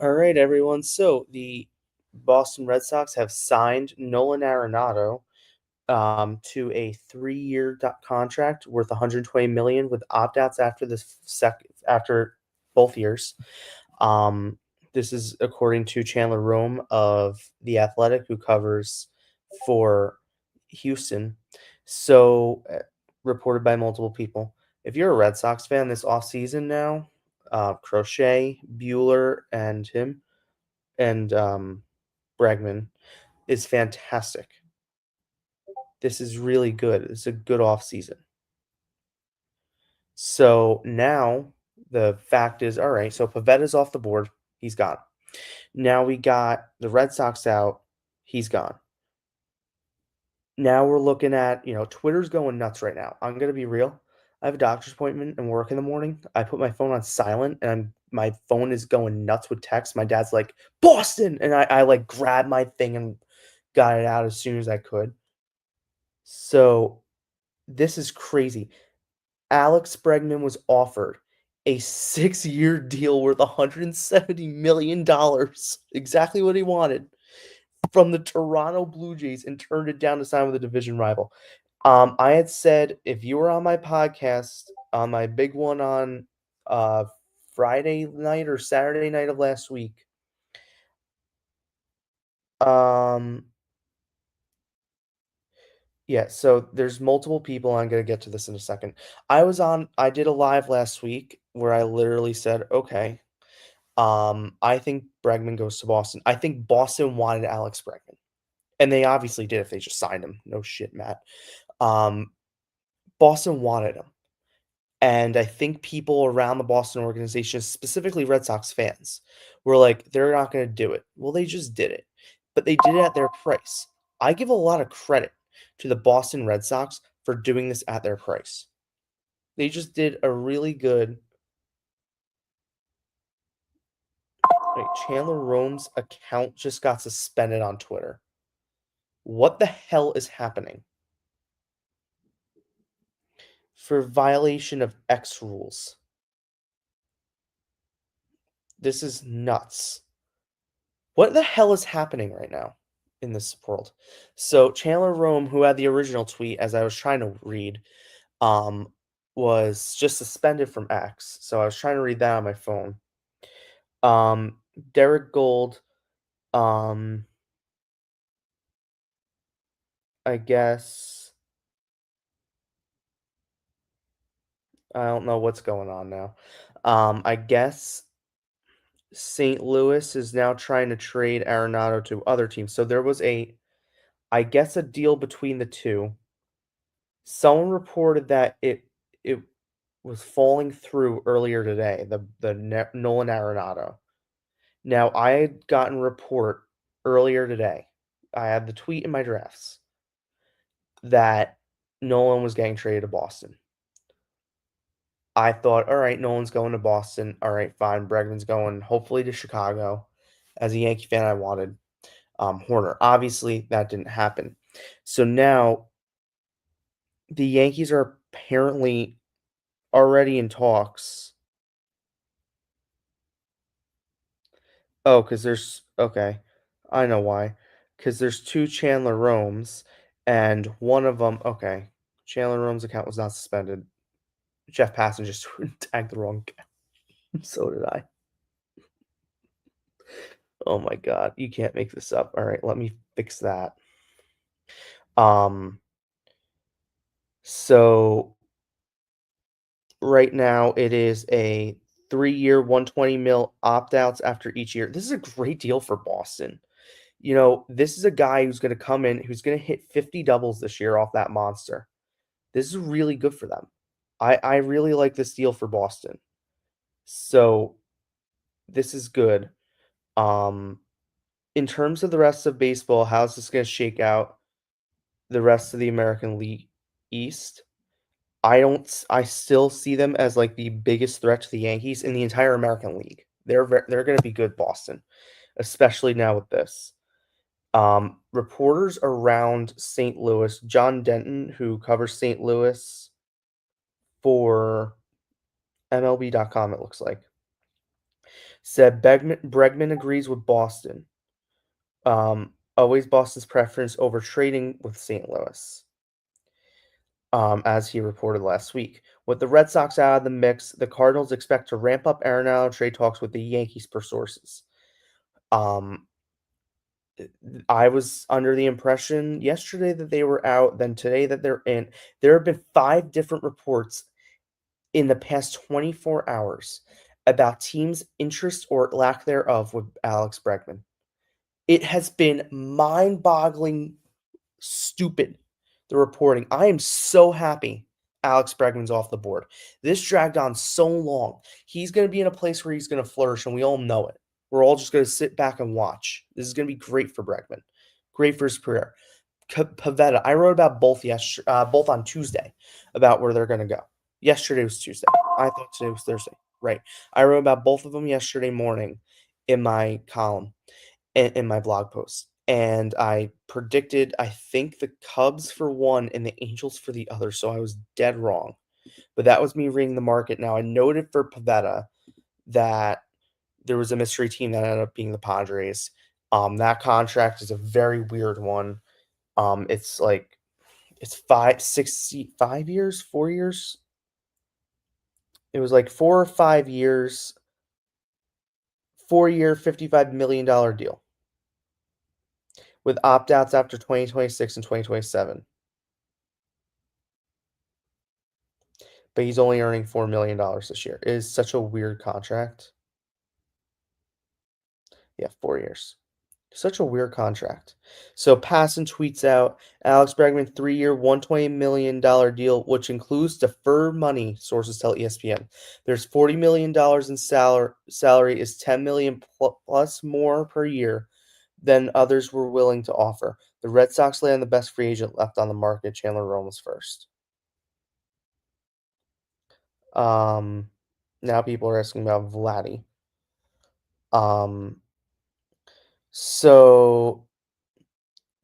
All right, everyone. So the Boston Red Sox have signed Nolan Arenado to a 3-year contract worth 120 million with opt-outs after after both years. Um, this is according to Chandler Rome of The Athletic, who covers for Houston. So, reported by multiple people. If you're a Red Sox fan this offseason now, Crochet, Bueller, and Bregman is fantastic. This is really good. It's a good offseason. So now the fact is, all right, so Pavetta's off the board. He's gone. Now we got the Red Sox out. He's gone. Now we're looking at, Twitter's going nuts right now. I'm gonna be real. I have a doctor's appointment and work in the morning. I put my phone on silent and my phone is going nuts with text. My dad's like, Boston! And I like grabbed my thing and got it out as soon as I could. So this is crazy. Alex Bregman was offered a 6-year deal worth $170 million, exactly what he wanted, from the Toronto Blue Jays and turned it down to sign with a division rival. I had said if you were on my podcast, on my big one on uh, Friday night or Saturday night of last week, um, yeah, so there's multiple people. I'm gonna get to this in a second. I did a live last week where I literally said, okay, I think Bregman goes to Boston. I think Boston wanted Alex Bregman, and they obviously did if they just signed him. No shit, Matt. Um, Boston wanted him, and I think people around the Boston organization, specifically Red Sox fans, were like, they're not going to do it. Well, they just did it, but they did it at their price. I give a lot of credit to the Boston Red Sox for doing this at their price. They just did a really good. Wait, Chandler Rome's account just got suspended on Twitter. What the hell is happening? For violation of X rules. This is nuts. What the hell is happening right now in this world? So Chandler Rome, who had the original tweet as I was trying to read, um, was just suspended from X. So I was trying to read that on my phone. Derek Gold, um, I guess I don't know what's going on now. I guess St. Louis is now trying to trade Arenado to other teams. So there was I guess, a deal between the two. Someone reported that it was falling through earlier today. Nolan Arenado. Now I had gotten report earlier today. I had the tweet in my drafts that Nolan was getting traded to Boston. I thought, all right, Nolan's going to Boston. All right, fine. Bregman's going hopefully to Chicago. As a Yankee fan, I wanted Horner. Obviously, that didn't happen. So now the Yankees are apparently already in talks. Oh, because there's okay. I know why. Because there's two Chandler Romes, and one of them. Okay, Chandler Rome's account was not suspended. Jeff Passan just tagged the wrong guy. So did I. Oh my god, you can't make this up. All right, let me fix that. Um, so right now it is a 3-year, 120 mil opt-outs after each year. This is a great deal for Boston. This is a guy who's gonna come in, who's gonna hit 50 doubles this year off that monster. This is really good for them. I really like this deal for Boston. So, this is good. Um, in terms of the rest of baseball, how's this gonna shake out the rest of the American League East? I still see them as, like, the biggest threat to the Yankees in the entire American League. They're gonna be good, Boston, especially now with this. Reporters around St. Louis, John Denton, who covers St. Louis for MLB.com, it looks like, Said Bregman agrees with Boston. Always Boston's preference over trading with St. Louis, as he reported last week. With the Red Sox out of the mix, the Cardinals expect to ramp up Arenado trade talks with the Yankees per sources. Um, I was under the impression yesterday that they were out, then today that they're in. There have been 5 different reports in the past 24 hours about teams' interest or lack thereof with Alex Bregman. It has been mind-boggling stupid, the reporting. I am so happy Alex Bregman's off the board. This dragged on so long. He's gonna be in a place where he's gonna flourish, and we all know it. We're all just gonna sit back and watch. This is gonna be great for Bregman. Great for his career. Pavetta, I wrote about both on Tuesday about where they're gonna go. Yesterday was Tuesday. I thought today was Thursday. Right. I wrote about both of them yesterday morning in my column, in my blog post, and I predicted, I think, the Cubs for one and the Angels for the other, so I was dead wrong. But that was me reading the market. Now, I noted for Pavetta that there was a mystery team that ended up being the Padres. That contract is a very weird one. It's like it's 5 years, 4 years. It was like 4 or 5 years, 4 year, $55 million deal with opt outs after 2026 and 2027. But he's only earning $4 million this year. It is such a weird contract. Yeah, 4 years. Such a weird contract. So Passan tweets out Alex Bregman 3 year, $120 million deal, which includes deferred money, sources tell ESPN. There's $40 million in salary is $10 million plus more per year than others were willing to offer. The Red Sox land the best free agent left on the market. Chandler Rome was first. Um, Now people are asking about Vladdy. Um, so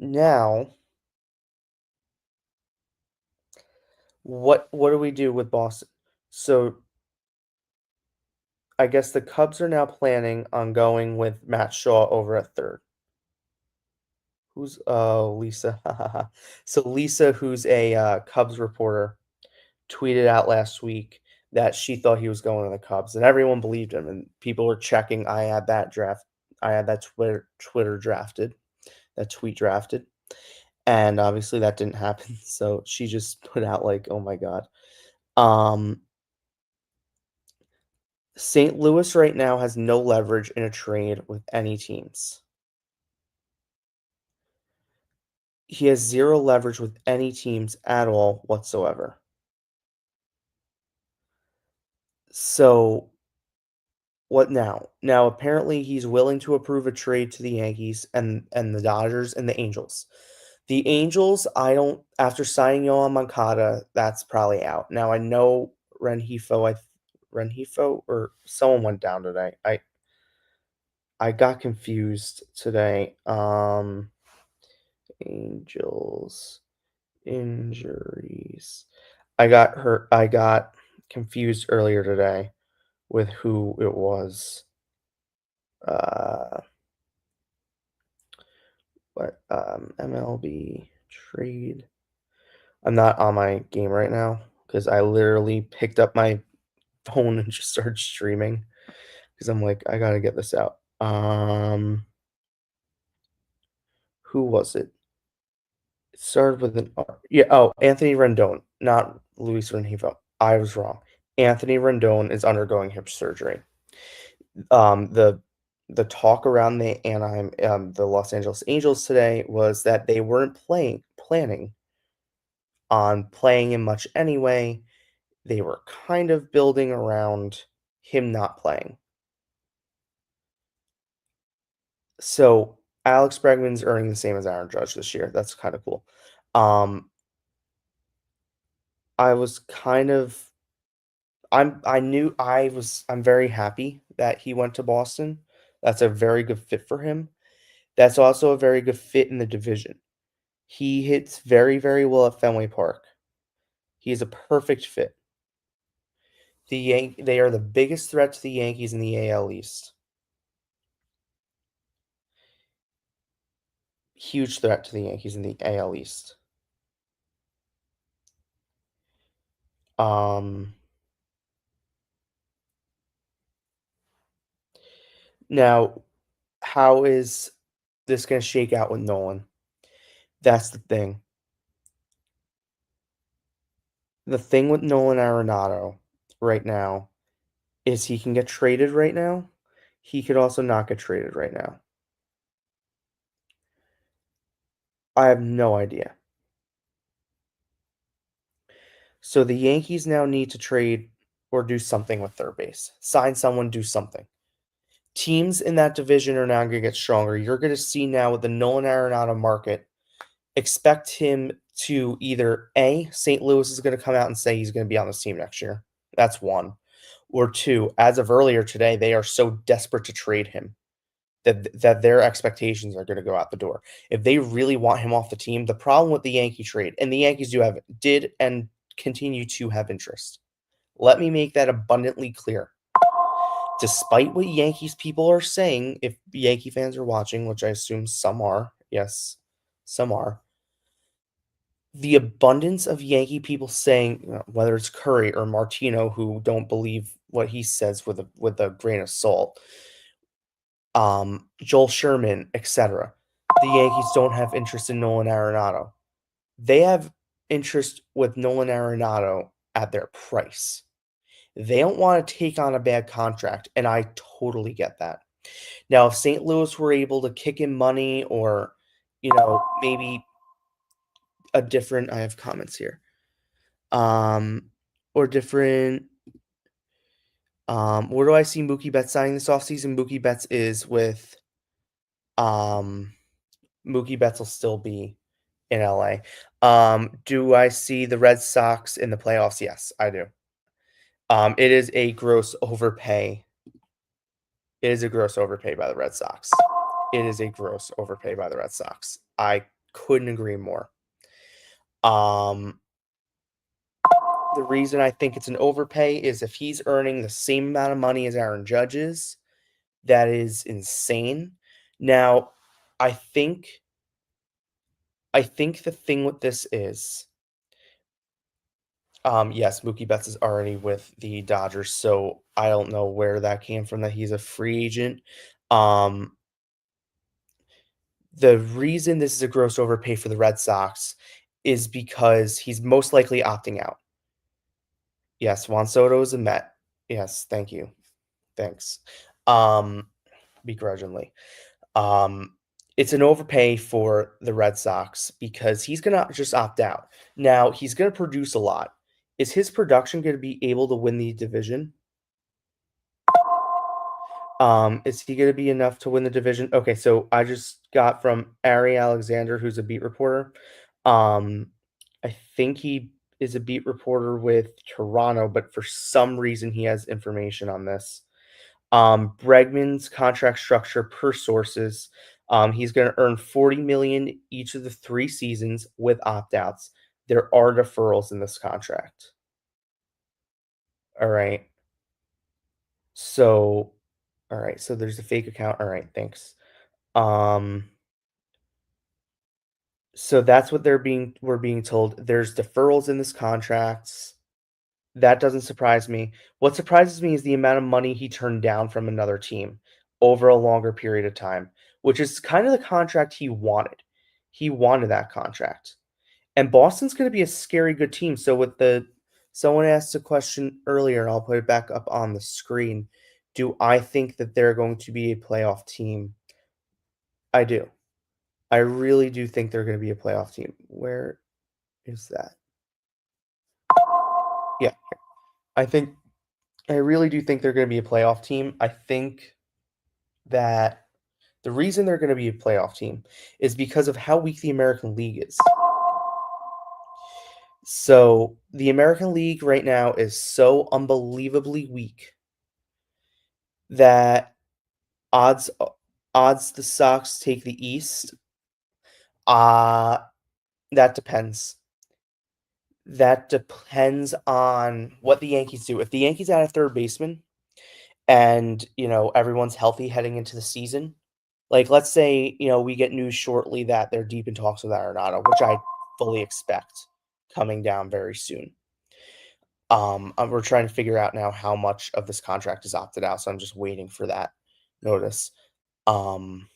now what do we do with Boston? So I guess the Cubs are now planning on going with Matt Shaw over at third. Who's Lisa? So Lisa, who's a Cubs reporter, tweeted out last week that she thought he was going to the Cubs, and everyone believed him. And people were checking. I had that draft. I had that Twitter drafted, that tweet drafted, and obviously that didn't happen. So she just put out like, "Oh my god." Um, St. Louis right now has no leverage in a trade with any teams. He has 0 leverage with any teams at all whatsoever. So, what now? Now, apparently, he's willing to approve a trade to the Yankees and the Dodgers and the Angels. The Angels, I don't after signing Yohan Moncada, that's probably out. Now, I know Renhefo or someone went down today. I got confused today. Angels injuries. I got confused earlier today with who it was. Uh, MLB trade. I'm not on my game right now because I literally picked up my phone and just started streaming because I'm like, I gotta get this out. Who was it? It started with an R. Yeah, oh, Anthony Rendon, not Luis Renjivo. I was wrong. Anthony Rendon is undergoing hip surgery. Um, the the talk around the Los Angeles Angels today was that they weren't planning on playing him much anyway. They were kind of building around him not playing. So Alex Bregman's earning the same as Aaron Judge this year. That's kind of cool. Um, I was kind of I'm very happy that he went to Boston. That's a very good fit for him. That's also a very good fit in the division. He hits very, very well at Fenway Park. He is a perfect fit. They are the biggest threat to the Yankees in the AL East. Huge threat to the Yankees in the AL East. Um, Now, how is this gonna shake out with Nolan? That's the thing. The thing with Nolan Arenado right now is he can get traded right now. He could also not get traded right now. I have no idea. So the Yankees now need to trade or do something with third base. Sign someone, do something. Teams in that division are now gonna get stronger. You're gonna see now with the Nolan Arenado market, expect him to either A, St. Louis is gonna come out and say he's gonna be on this team next year. That's one. Or two, as of earlier today, they are so desperate to trade him that their expectations are gonna go out the door. If they really want him off the team, the problem with the Yankee trade, and the Yankees did and continue to have interest. Let me make that abundantly clear. Despite what Yankees people are saying, if Yankee fans are watching, which I assume some are, yes, some are, the abundance of Yankee people saying, whether it's Curry or Martino, who don't believe what he says with a grain of salt, Joel Sherman, etc. The Yankees don't have interest in Nolan Arenado. They have interest with Nolan Arenado at their price. They don't want to take on a bad contract, and I totally get that. Now, if St. Louis were able to kick in money or, maybe a different I have comments here. Um, or different where do I see Mookie Betts signing this offseason? Um Mookie Betts will still be in LA. Do I see the Red Sox in the playoffs? Yes, I do. It is a gross overpay. It is a gross overpay by the Red Sox. It is a gross overpay by the Red Sox. I couldn't agree more. Um, the reason I think it's an overpay is if he's earning the same amount of money as Aaron Judge is, that is insane. Now, I think I think the thing with this is, yes, Mookie Betts is already with the Dodgers, so I don't know where that came from that he's a free agent. Um, the reason this is a gross overpay for the Red Sox is because he's most likely opting out. Yes, Juan Soto is a Met. Yes, thank you. Thanks. Um, Begrudgingly. Um, it's an overpay for the Red Sox because he's gonna just opt out. Now, he's gonna produce a lot. Is his production gonna be able to win the division? Is he gonna be enough to win the division? Okay, so I just got from Ari Alexander, who's a beat reporter. Um, I think he is a beat reporter with Toronto, but for some reason he has information on this. Bregman's contract structure per sources, he's going to earn 40 million each of the 3 seasons with opt-outs. There are deferrals in this contract. All right. So, all right. So there's a fake account. All right. Thanks. Um, so that's what we're being told. There's deferrals in this contract. That doesn't surprise me. What surprises me is the amount of money he turned down from another team over a longer period of time, which is kind of the contract he wanted. He wanted that contract. And Boston's going to be a scary good team. So someone asked a question earlier, and I'll put it back up on the screen. Do I think that they're going to be a playoff team? I do. I really do think they're going to be a playoff team. Where is that? Yeah, I think I really do think they're going to be a playoff team. I think that the reason they're going to be a playoff team is because of how weak the American League is. So, the American League right now is so unbelievably weak that odds odds the Sox take the East. Uh that depends. That depends on what the Yankees do. If the Yankees add a third baseman and, everyone's healthy heading into the season, Like, let's say, we get news shortly that they're deep in talks with Arenado, which I fully expect coming down very soon. We're trying to figure out now how much of this contract is opted out, so I'm just waiting for that notice. Um,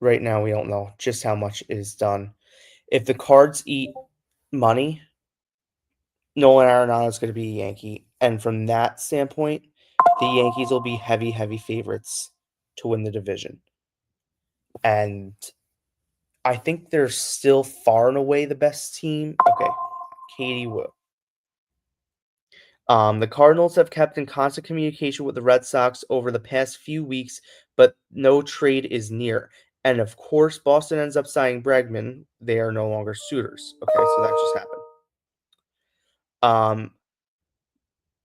right now, we don't know just how much is done. If the Cards eat money, Nolan Arenado is going to be a Yankee, and from that standpoint, the Yankees will be heavy, heavy favorites to win the division. And I think they're still far and away the best team. Okay, Katie Wu. The Cardinals have kept in constant communication with the Red Sox over the past few weeks, but no trade is near. And of course, Boston ends up signing Bregman. They are no longer suitors. Okay, so that just happened. Um,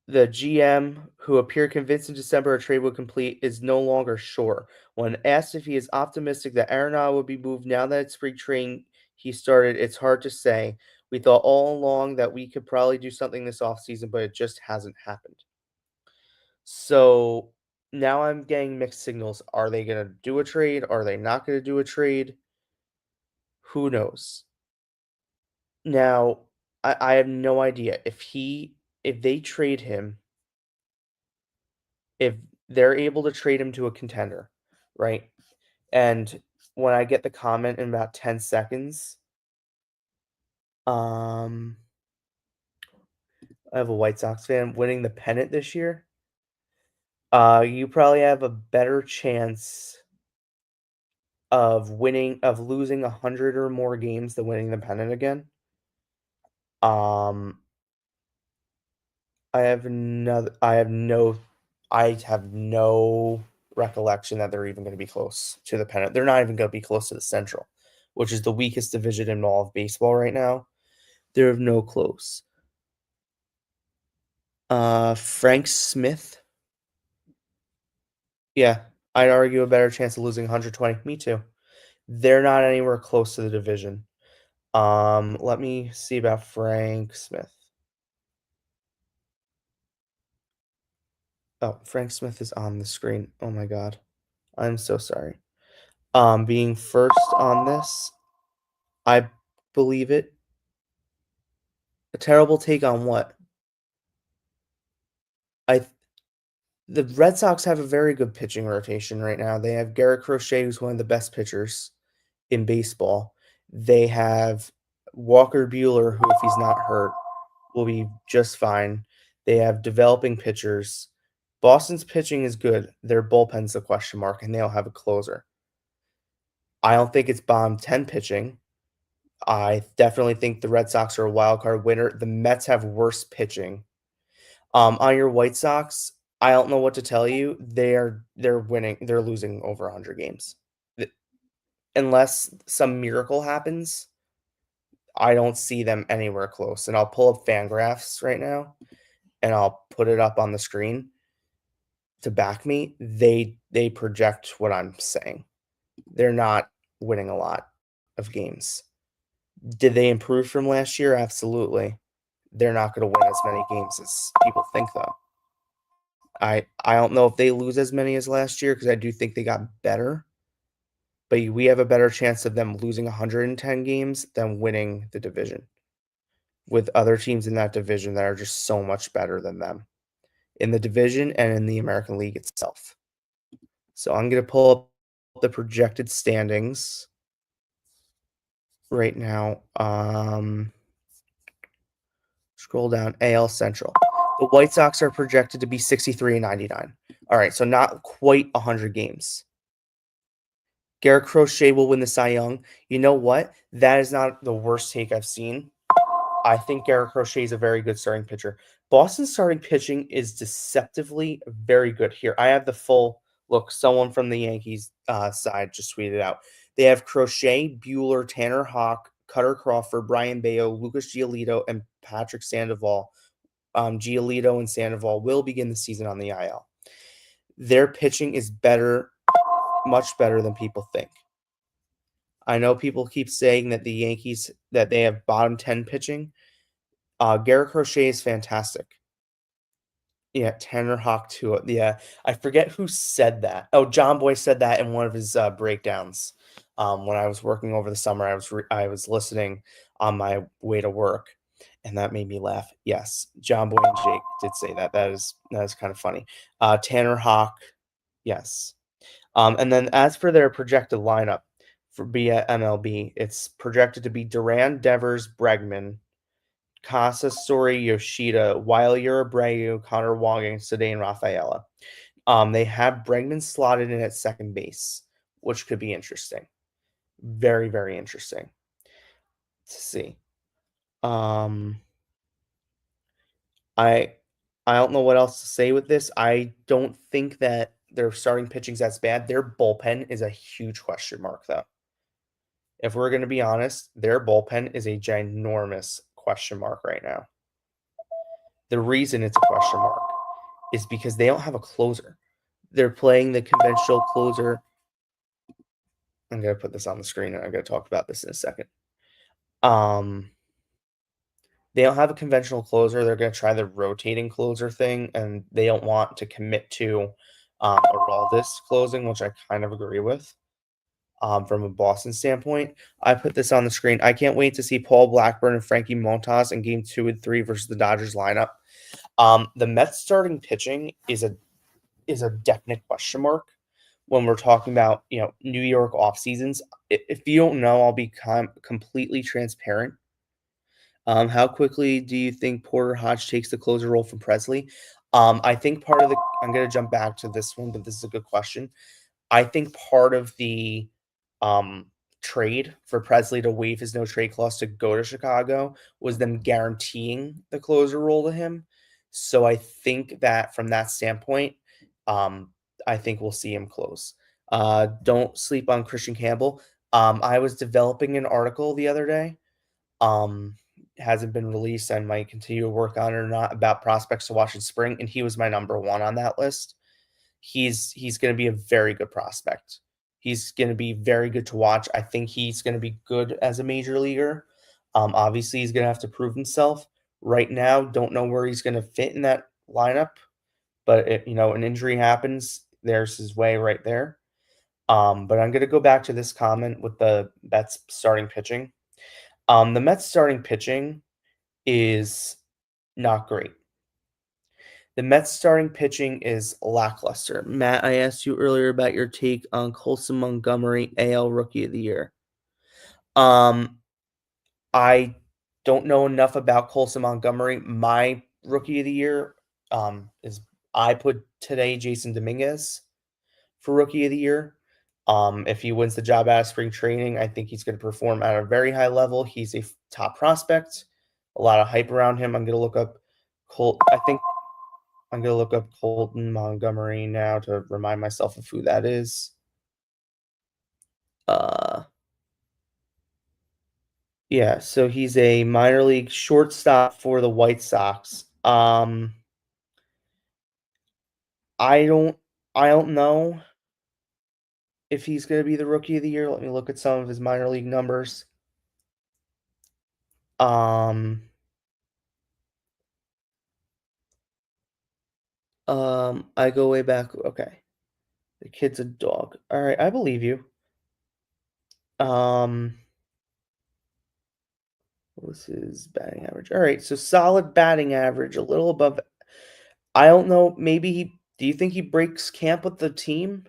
the GM, who appeared convinced in December a trade would complete, is no longer sure. When asked if he is optimistic that Arenado would be moved now that it's spring training he started, it's hard to say. We thought all along that we could probably do something this offseason, but it just hasn't happened. So now I'm getting mixed signals. Are they going to do a trade? Are they not going to do a trade? Who knows? Now, I have no idea if they trade him, if they're able to trade him to a contender, right? And when I get the comment in about 10 seconds, um, I have a White Sox fan winning the pennant this year. You probably have a better chance of losing 100 or more games than winning the pennant again. Um, I have no recollection that they're even gonna be close to the pennant. They're not even gonna be close to the Central, which is the weakest division in all of baseball right now. They're no close. Frank Smith? Yeah, I'd argue a better chance of losing 120. Me too. They're not anywhere close to the division. Let me see about Frank Smith. Oh, Frank Smith is on the screen. Oh my god. I'm so sorry. Being first on this, I believe it. A terrible take on what? I The Red Sox have a very good pitching rotation right now. They have Garrett Crochet, who's one of the best pitchers in baseball. They have Walker Bueller, who, if he's not hurt, will be just fine. They have developing pitchers. Boston's pitching is good. Their bullpen's a question mark, and they'll have a closer. I don't think it's bottom 10 pitching. I definitely think the Red Sox are a wild card winner. The Mets have worse pitching. On your White Sox, I don't know what to tell you. They're winning. They're losing over 100 games. Unless some miracle happens, I don't see them anywhere close. And I'll pull up Fangraphs right now, and I'll put it up on the screen to back me. They project what I'm saying. They're not winning a lot of games. Did they improve from last year? Absolutely. They're not going to win as many games as people think, though. I don't know if they lose as many as last year because I do think they got better, but we have a better chance of them losing 110 games than winning the division with other teams in that division that are just so much better than them in the division and in the American League itself. So I'm going to pull up the projected standings right now. Scroll down, AL Central. The White Sox are projected to be 63 and 99. All right, so not quite 100 games. Garrett Crochet will win the Cy Young. You know what? That is not the worst take I've seen. I think Garrett Crochet is a very good starting pitcher. Boston's starting pitching is deceptively very good here. I have the full look. Someone from the Yankees side just tweeted out. They have Crochet, Bueller, Tanner Houck, Cutter Crawford, Brian Bayo, Lucas Giolito, and Patrick Sandoval. Giolito and Sandoval will begin the season on the IL. Their pitching is better, much better than people think. I know people keep saying that the Yankees that they have bottom 10 pitching. Garrett Crochet is fantastic. Yeah, Tanner Hawk too. Yeah, I forget who said that. Oh, John Boy said that in one of his breakdowns. When I was working over the summer, I was listening on my way to work, and that made me laugh. Yes, John Boy and Jake did say that. That is kind of funny. Tanner Hawk, yes. And then as for their projected lineup for MLB, it's projected to be Duran, Devers, Bregman, Casa, Sori, Yoshida, Wiley, Abreu, Connor Wong, Sedane, Rafaela. They have Bregman slotted in at second base, which could be interesting. Very, very interesting to see. Um, I I don't know what else to say with this. I don't think that their starting pitching's as bad. Their bullpen is a huge question mark, though. If we're going to be honest, their bullpen is a ginormous question mark right now. The reason it's a question mark is because they don't have a closer. They're playing the conventional closer. I'm gonna put this on the screen and I'm gonna talk about this in a second. Um, they don't have a conventional closer. They're gonna try the rotating closer thing, and they don't want to commit to Aroldis closing, which I kind of agree with. From a Boston standpoint, I put this on the screen. I can't wait to see Paul Blackburn and Frankie Montas in Game 2 and 3 versus the Dodgers lineup. The Mets starting pitching is a definite question mark when we're talking about, New York off seasons. If you don't know, I'll be completely transparent. How quickly do you think Porter Hodge takes the closer role from Presley? I think part of the I'm gonna jump back to this one, but this is a good question. I think part of the um, trade for Presley to waive his no trade clause to go to Chicago was them guaranteeing the closer role to him. So I think that from that standpoint, um, I think we'll see him close. Don't sleep on Christian Campbell. I was developing an article the other day. Um, hasn't been released. I might continue to work on it or not about prospects to watch in spring, and he was my number one on that list. He's gonna be a very good prospect. He's gonna be very good to watch. I think he's gonna be good as a major leaguer. Obviously, he's gonna have to prove himself. Right now, don't know where he's gonna fit in that lineup, but if, an injury happens, there's his way right there. But I'm gonna go back to this comment with the Mets starting pitching. The Mets starting pitching is not great. The Mets starting pitching is lackluster. Matt, I asked you earlier about your take on Colson Montgomery, AL Rookie of the Year. Um, I don't know enough about Colson Montgomery. My Rookie of the Year is I put today Jason Dominguez for Rookie of the Year. If he wins the job out of spring training, I think he's going to perform at a very high level. He's a top prospect, a lot of hype around him. I'm going to look up Colt. I think I'm gonna look up Colton Montgomery now to remind myself of who that is. Uh, yeah, so he's a minor league shortstop for the White Sox. I don't, I don't know if he's gonna be the Rookie of the Year. Let me look at some of his minor league numbers. Um, I go way back. Okay, the kid's a dog. All right, I believe you. Um, what was his batting average? All right, so solid batting average, a little above. I don't know, maybe do you think he breaks camp with the team?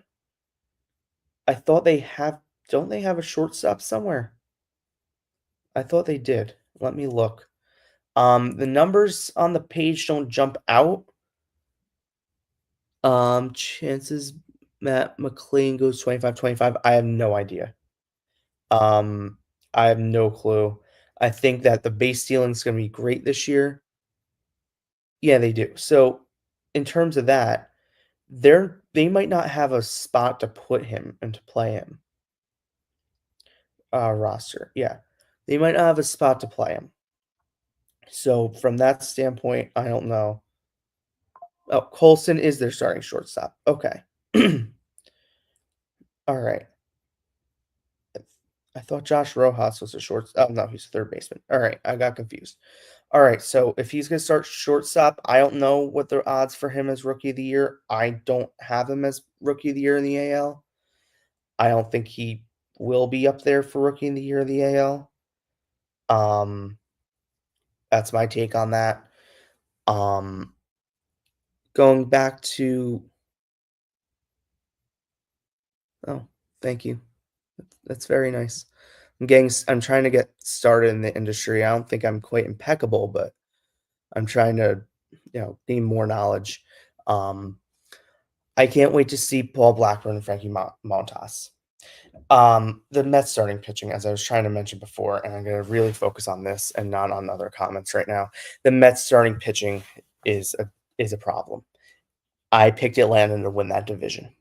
I thought they have don't they have a shortstop somewhere? I thought they did. Let me look. The numbers on the page don't jump out. Chances Matt McLean goes 25-25. I have no idea. Um, I have no clue. I think that the base stealing is gonna be great this year. Yeah, they do. So, in terms of that, they might not have a spot to put him and to play him. Roster, yeah. They might not have a spot to play him. So, from that standpoint, I don't know. Oh, Colson is their starting shortstop. Okay. Alright. I thought Josh Rojas was a short oh, no, he's a third baseman. Alright, I got confused. All right, so if he's gonna start shortstop, I don't know what the odds for him as rookie of the year. I don't have him as rookie of the year in the AL. I don't think he will be up there for rookie of the year in the AL. Um, that's my take on that. Um, going back to oh, thank you. That's very nice. I'm trying to get started in the industry. I don't think I'm quite impeccable, but I'm trying to, gain more knowledge. Um, I can't wait to see Paul Blackburn and Frankie Montas. The Mets starting pitching, as I was trying to mention before, and I'm going to really focus on this and not on other comments right now. The Mets starting pitching is a problem. I picked Atlanta to win that division.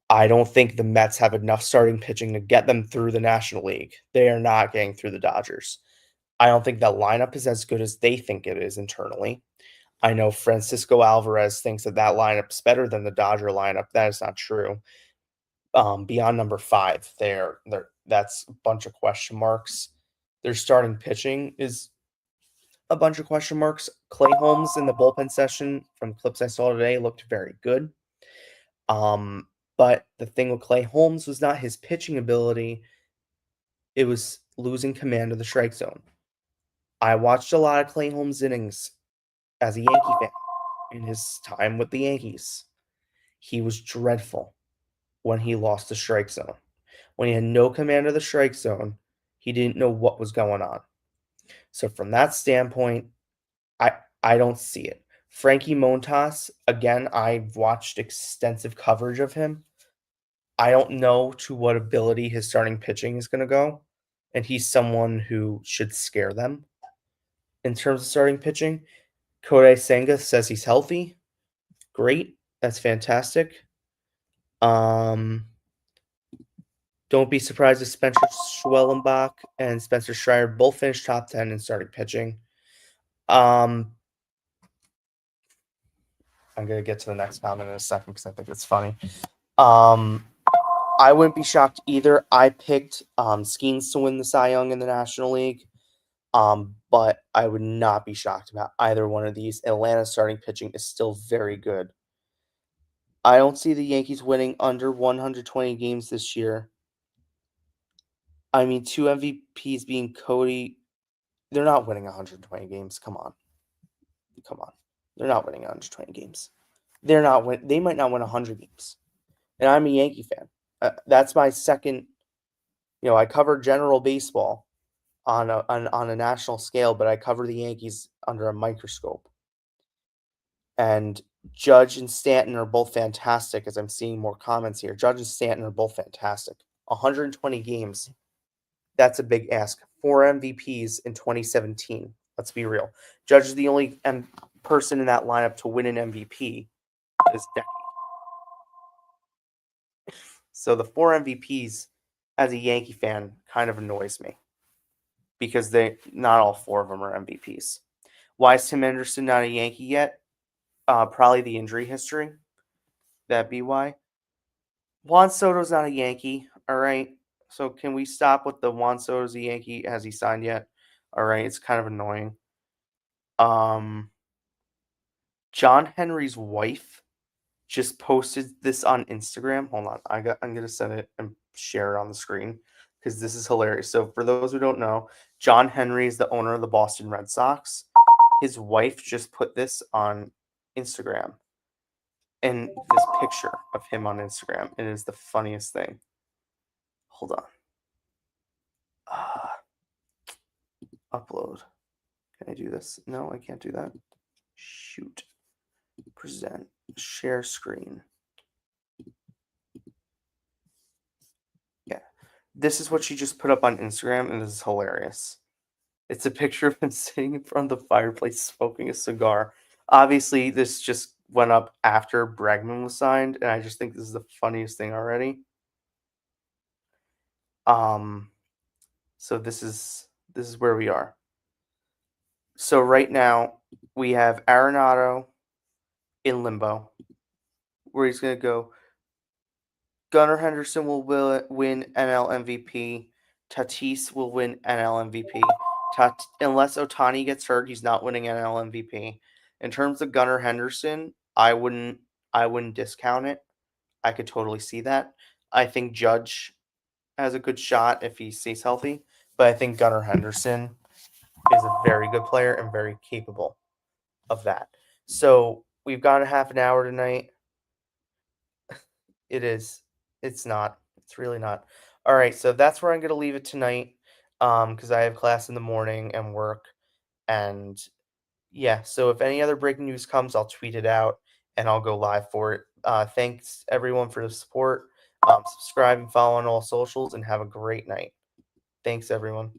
I don't think the Mets have enough starting pitching to get them through the National League. They are not getting through the Dodgers. I don't think that lineup is as good as they think it is internally. I know Francisco Alvarez thinks that lineup's better than the Dodger lineup. That is not true. Beyond number 5, that's a bunch of question marks. Their starting pitching is a bunch of question marks. Clay Holmes in the bullpen session from clips I saw today looked very good. Um, but the thing with Clay Holmes was not his pitching ability, it was losing command of the strike zone. I watched a lot of Clay Holmes innings as a Yankee fan in his time with the Yankees. He was dreadful when he lost the strike zone. When he had no command of the strike zone, he didn't know what was going on. So from that standpoint, I I don't see it. Frankie Montas, again, I've watched extensive coverage of him. I don't know to what ability his starting pitching is going to go, and he's someone who should scare them in terms of starting pitching. Kodai Senga says he's healthy. Great. That's fantastic. Um, don't be surprised if Spencer Schwellenbach and Spencer Strider both finish top 10 in starting pitching. Um, I'm going to get to the next comment in a second because I think it's funny. Um, I wouldn't be shocked either. I picked Skeens to win the Cy Young in the National League. But I would not be shocked about either one of these. Atlanta's starting pitching is still very good. I don't see the Yankees winning under 120 games this year. I mean, 2 MVPs being Cody. They're not winning 120 games. Come on. Come on. They're not winning 120 games. They might not win 100 games. And I'm a Yankee fan. That's my second. I cover general baseball on a national scale, but I cover the Yankees under a microscope. And Judge and Stanton are both fantastic, as I'm seeing more comments here. Judge and Stanton are both fantastic. 120 games, that's a big ask. 4 MVPs in 2017. Let's be real. Judge is the only person in that lineup to win an MVP this decade. So the 4 MVPs, as a Yankee fan, kind of annoys me because not all 4 of them are MVPs. Why is Tim Anderson not a Yankee yet? Probably the injury history. That'd be why. Juan Soto's not a Yankee, all right? So can we stop with the Juan Soto's a Yankee? Has he signed yet? All right, it's kind of annoying. Um, John Henry's wife just posted this on Instagram. Hold on, I'm gonna send it and share it on the screen because this is hilarious. So for those who don't know, John Henry is the owner of the Boston Red Sox. His wife just put this on Instagram, and this picture of him on Instagram. It is the funniest thing. Hold on. Upload. Can I do this? No, I can't do that. Shoot. Present. Share screen. Yeah. This is what she just put up on Instagram, and this is hilarious. It's a picture of him sitting in front of the fireplace smoking a cigar. Obviously, this just went up after Bregman was signed, and I just think this is the funniest thing already. So this is where we are. So right now we have Arenado in limbo, where he's gonna go. Gunnar Henderson will win NL MVP. Tatis will win NL MVP. Unless Otani gets hurt, he's not winning NL MVP. In terms of Gunnar Henderson, I wouldn't discount it. I could totally see that. I think Judge has a good shot if he stays healthy, but I think Gunnar Henderson is a very good player and very capable of that. So we've got a half an hour tonight. It is. It's not. It's really not. All right, so that's where I'm gonna leave it tonight. Because I have class in the morning and work, and yeah. So if any other breaking news comes, I'll tweet it out and I'll go live for it. Thanks everyone for the support. Subscribe and follow on all socials, and have a great night. Thanks everyone.